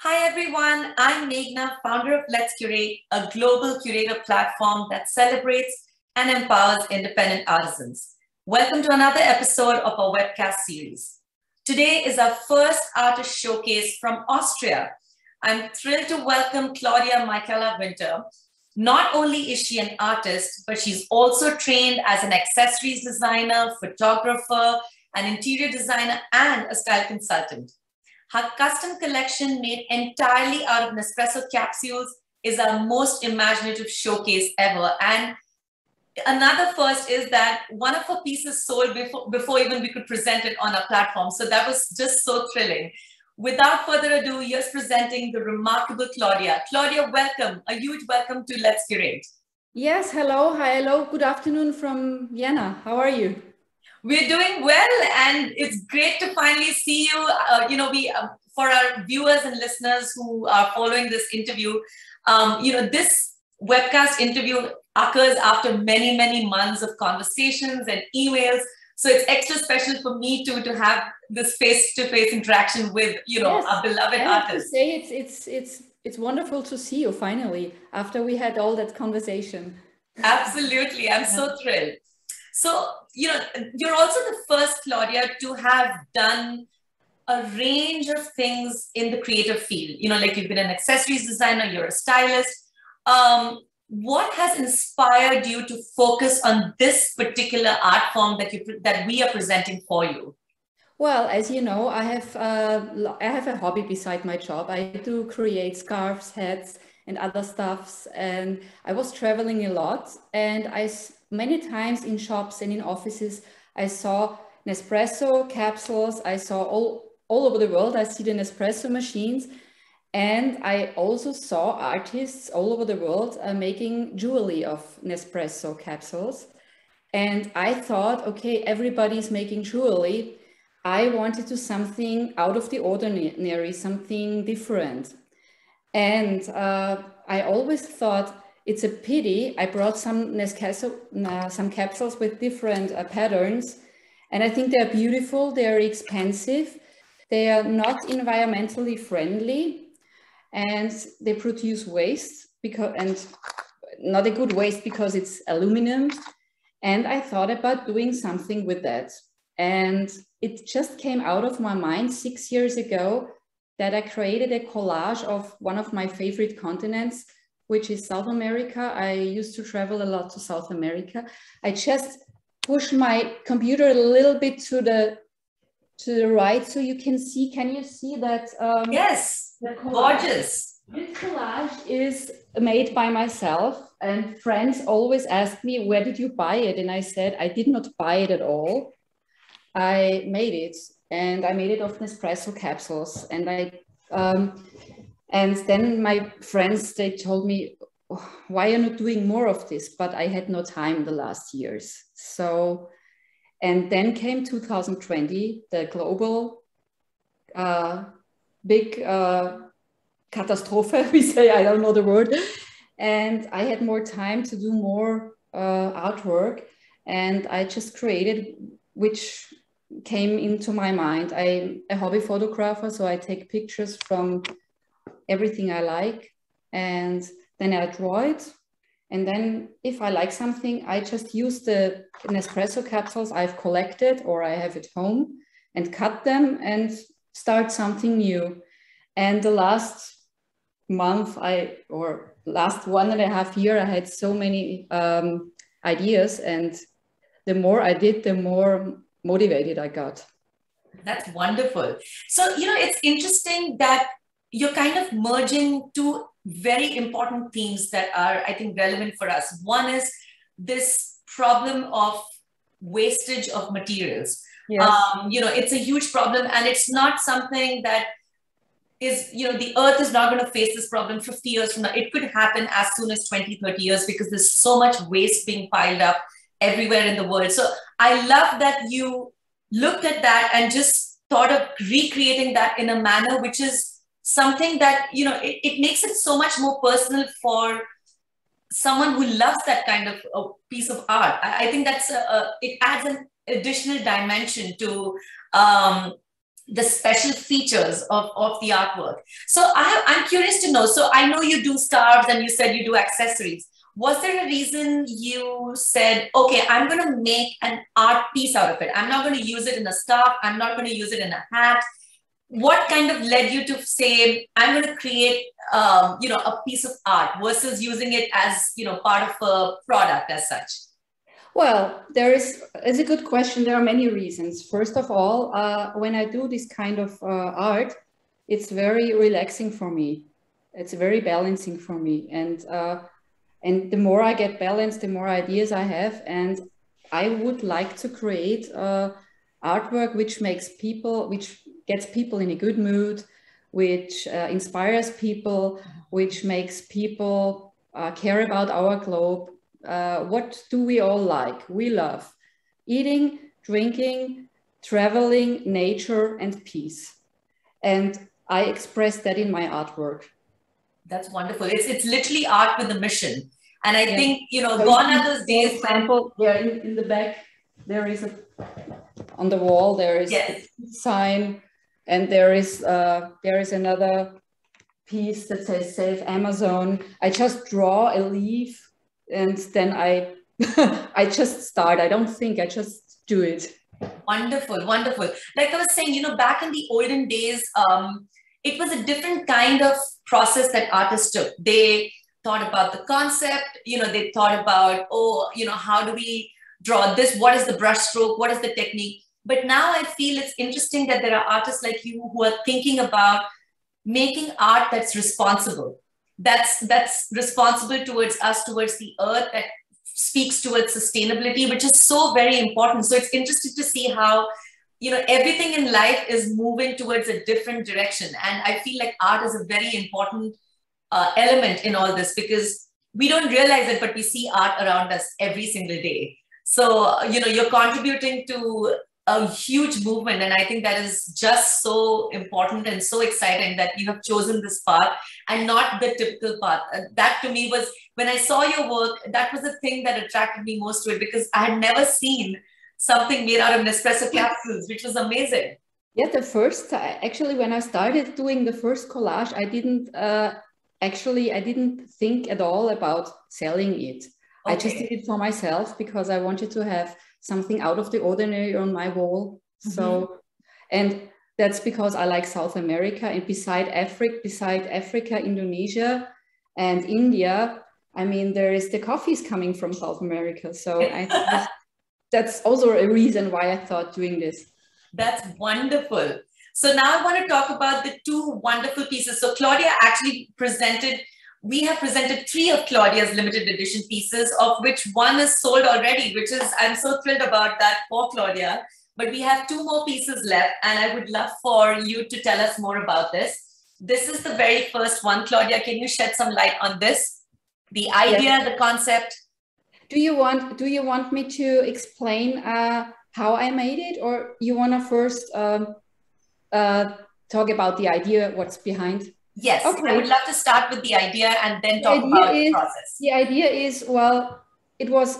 Hi everyone, I'm Meghna, founder of Let's Curate, a global curator platform that celebrates and empowers independent artisans. Welcome to another episode of our webcast series. Today is our first artist showcase from Austria. I'm thrilled to welcome Claudia Michaela. Not only is she an artist, but she's also trained as an accessories designer, photographer, an interior designer, and a style consultant. Her custom collection, made entirely out of Nespresso capsules, is our most imaginative showcase ever. And another first is that one of her pieces sold before even we could present it on our platform. So that was just so thrilling. Without further ado, here's presenting the remarkable Claudia. Claudia, welcome. A huge welcome to Let's Curate. Yes, hello. Hi, hello. Good afternoon from Vienna. How are you? We're doing well, and it's great to finally see you. For our viewers and listeners who are following this interview, this webcast interview occurs after many, many months of conversations and emails. So it's extra special for me to have this face-to-face interaction with, Yes, our beloved I have artist. to say it's wonderful to see you finally after we had all that conversation. Absolutely, I'm so thrilled. So, you're also the first, Claudia, to have done a range of things in the creative field. Like you've been an accessories designer, you're a stylist. What has inspired you to focus on this particular art form that we are presenting for you? Well, as you know, I have a hobby beside my job. I do create scarves, hats, and other stuffs. And I was traveling a lot, and many times in shops and in offices, I saw Nespresso capsules. I saw all over the world. I see the Nespresso machines, and I also saw artists all over the world making jewelry of Nespresso capsules. And I thought, okay, everybody's making jewelry. I wanted to do something out of the ordinary, something different. And I always thought it's a pity. I brought some some capsules with different patterns, and I think they're beautiful. They're expensive. They are not environmentally friendly, and they produce waste and not a good waste because it's aluminum. And I thought about doing something with that. And it just came out of my mind 6 years ago that I created a collage of one of my favorite continents, which is South America. I used to travel a lot to South America. I just pushed my computer a little bit to the right so you can see. Can you see that? Yes, gorgeous. This collage is made by myself, and friends always ask me, where did you buy it? And I said, I did not buy it at all. I made it, and I made it of Nespresso capsules. And and then my friends, they told me, why are you not doing more of this? But I had no time the last years. So, and then came 2020, the global big catastrophe, we say, I don't know the word. And I had more time to do more artwork. And I just created, which came into my mind. I'm a hobby photographer, so I take pictures from everything I like, and then I draw it. And then if I like something, I just use the Nespresso capsules I've collected or I have at home and cut them and start something new. And the last month or last 1.5 years, I had so many ideas, and the more I did, the more motivated I got. That's wonderful. So, it's interesting that you're kind of merging two very important themes that are, I think, relevant for us. One is this problem of wastage of materials. Yes. It's a huge problem, and it's not something that is, the earth is not going to face this problem 50 years from now. It could happen as soon as 20, 30 years because there's so much waste being piled up everywhere in the world. So I love that you looked at that and just thought of recreating that in a manner which is something that, it makes it so much more personal for someone who loves that kind of a piece of art. I think that's it adds an additional dimension to the special features of the artwork. So I'm curious to know, so I know you do scarves and you said you do accessories. Was there a reason you said, okay, I'm going to make an art piece out of it? I'm not going to use it in a scarf. I'm not going to use it in a hat. What kind of led you to say, I'm going to create, a piece of art versus using it as, part of a product as such? Well, it's a good question. There are many reasons. First of all, when I do this kind of art, it's very relaxing for me. It's very balancing for me. And the more I get balanced, the more ideas I have. And I would like to create artwork which gets people in a good mood, which inspires people, which makes people care about our globe. What do we all like? We love eating, drinking, traveling, nature, and peace. And I express that in my artwork. That's wonderful. It's literally art with a mission. And I think, so gone are those days. For example, in the back, there is on the wall, there is a sign, and there is another piece that says Save Amazon. I just draw a leaf and then I just start. I don't think, I just do it. Wonderful, wonderful. Like I was saying, back in the olden days, it was a different kind of process that artists took. They thought about the concept, they thought about, how do we draw this? What is the brush stroke? What is the technique? But now I feel it's interesting that there are artists like you who are thinking about making art that's responsible. That's responsible towards us, towards the earth, that speaks towards sustainability, which is so very important. So it's interesting to see how, everything in life is moving towards a different direction. And I feel like art is a very important element in all this, because we don't realize it, but we see art around us every single day. So, you're contributing to a huge movement. And I think that is just so important and so exciting that you have chosen this path and not the typical path. That to me was, when I saw your work, that was the thing that attracted me most to it, because I had never seen something made out of Nespresso capsules, which was amazing. Yeah, actually, when I started doing the first collage, I didn't think at all about selling it. Okay. I just did it for myself because I wanted to have something out of the ordinary on my wall. Mm-hmm. So, and that's because I like South America, and beside Africa, Indonesia and India, I mean, the coffee is coming from South America. So that's also a reason why I thought doing this. That's wonderful. So now I want to talk about the two wonderful pieces. So Claudia actually we have presented 3 of Claudia's limited edition pieces, of which 1 is sold already, which is, I'm so thrilled about that for Claudia. But we have 2 more pieces left, and I would love for you to tell us more about this. This is the very first one. Claudia, can you shed some light on this? The idea, the concept? Do you want me to explain how I made it, or you want to first talk about the idea, what's behind? Yes, okay. I would love to start with the idea and then talk about the process. The idea is, well, it was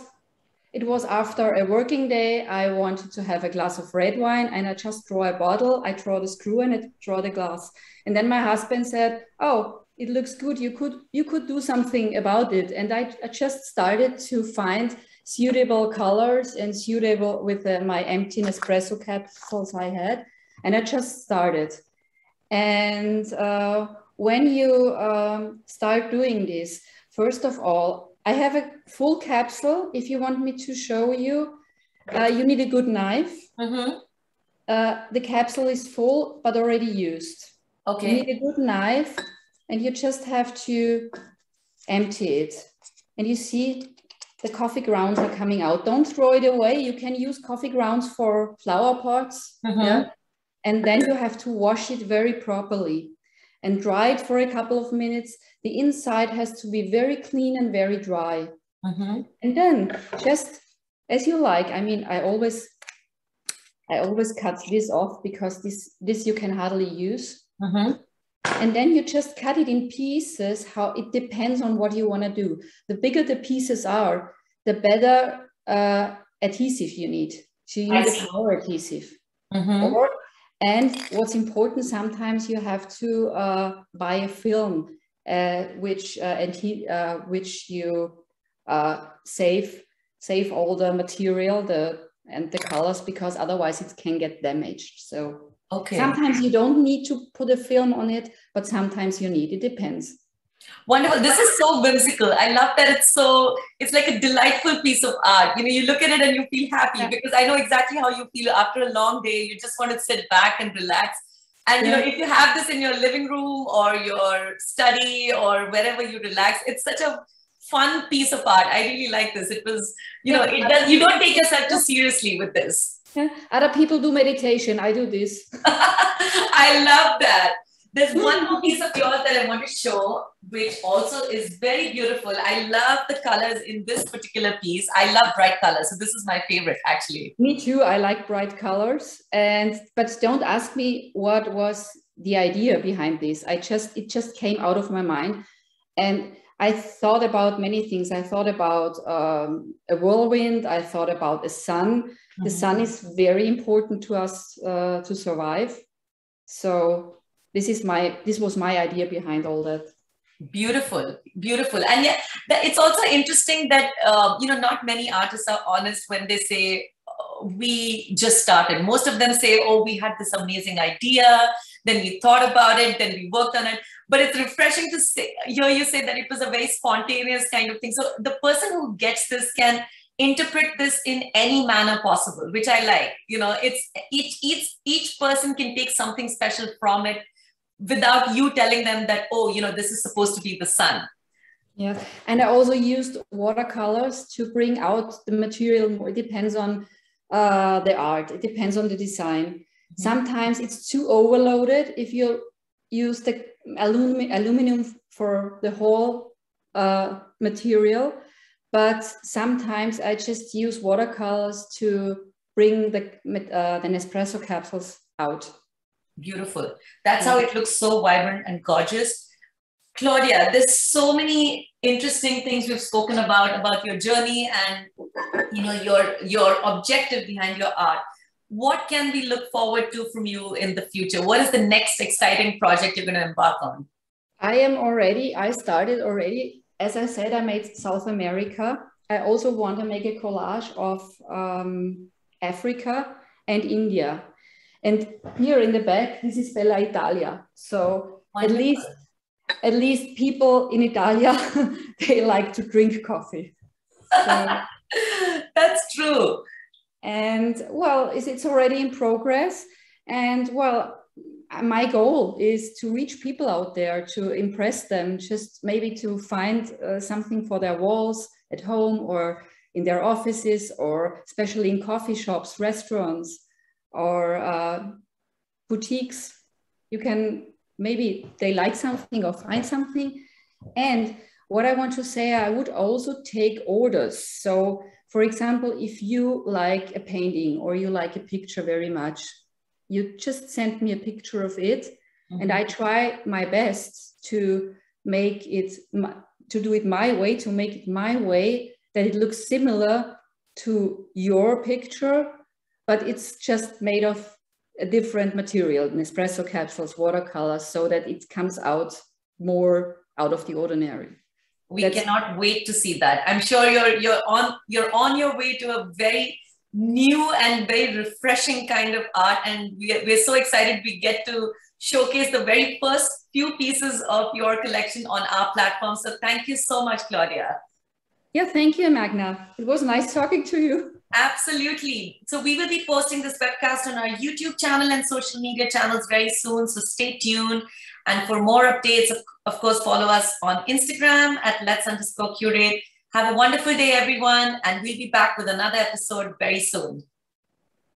after a working day. I wanted to have a glass of red wine, and I just draw a bottle, I draw the screw, and I draw the glass. And then my husband said, oh, it looks good, you could do something about it. And I just started to find suitable colors and suitable with my empty Nespresso capsules I had. And I just started. And when you start doing this, first of all, I have a full capsule. If you want me to show you, you need a good knife. Mm-hmm. The capsule is full, but already used. Okay. You need a good knife, and you just have to empty it. And you see the coffee grounds are coming out. Don't throw it away. You can use coffee grounds for flower pots. Mm-hmm. Yeah? And then you have to wash it very properly and dry it for a couple of minutes. The inside has to be very clean and very dry. Mm-hmm. And then just as you like. I mean, I always cut this off because this you can hardly use. Mm-hmm. And then you just cut it in pieces. How it depends on what you want to do. The bigger the pieces are, the better adhesive you need. So you need a power adhesive. Mm-hmm. And what's important, sometimes you have to buy a film which you save all the material and the colors, because otherwise it can get damaged. So sometimes you don't need to put a film on it, but sometimes you need. It depends. Wonderful. This is so whimsical. I love that it's like a delightful piece of art. You know, you look at it and you feel happy, because I know exactly how you feel after a long day. You just want to sit back and relax. And, you know, if you have this in your living room or your study or wherever you relax, it's such a fun piece of art. I really like this. It was, you know, you don't take yourself too seriously with this. Yeah. Other people do meditation. I do this. I love that. There's one more piece of yours that I want to show, which also is very beautiful. I love the colors in this particular piece. I love bright colors. So this is my favorite, actually. Me too. I like bright colors. But don't ask me what was the idea behind this. It just came out of my mind. And I thought about many things. I thought about a whirlwind. I thought about a sun. Mm-hmm. The sun is very important to us to survive. So this was my idea behind all that. Beautiful, beautiful. And yeah, it's also interesting that, you know, not many artists are honest when they say, we just started. Most of them say, oh, we had this amazing idea, then we thought about it, then we worked on it. But it's refreshing to hear you say that it was a very spontaneous kind of thing. So the person who gets this can interpret this in any manner possible, which I like. You know, it's each person can take something special from it without you telling them that, oh, you know, this is supposed to be the sun. Yeah, and I also used watercolors to bring out the material more. It depends on the art. It depends on the design. Mm-hmm. Sometimes it's too overloaded if you use the aluminum for the whole material. But sometimes I just use watercolors to bring the Nespresso capsules out. Beautiful. That's how it looks so vibrant and gorgeous. Claudia, there's so many interesting things we've spoken about your journey and, you know, your objective behind your art. What can we look forward to from you in the future? What is the next exciting project you're going to embark on? I started already. As I said, I made South America. I also want to make a collage of Africa and India. And here in the back, this is Bella Italia. So wonderful. At least people in Italia, they like to drink coffee. So, that's true. And well, it's already in progress. And well, my goal is to reach people out there, to impress them, just maybe to find something for their walls at home or in their offices, or especially in coffee shops, restaurants, or boutiques. You can, maybe they like something or find something. And what I want to say, I would also take orders. So for example, if you like a painting or you like a picture very much, you just send me a picture of it. Mm-hmm. And I try my best to make it, to do it my way, to make it my way, that it looks similar to your picture, but it's just made of a different material, Nespresso capsules, watercolors, so that it comes out more out of the ordinary. We cannot wait to see that. I'm sure you're on your way to a very new and very refreshing kind of art, and we're so excited we get to showcase the very first few pieces of your collection on our platform. So thank you so much, Claudia. Yeah, thank you, Magna. It was nice talking to you. Absolutely. So we will be posting this webcast on our YouTube channel and social media channels very soon. So stay tuned. And for more updates, of course, follow us on Instagram at @Let's_Curate. Have a wonderful day, everyone. And we'll be back with another episode very soon.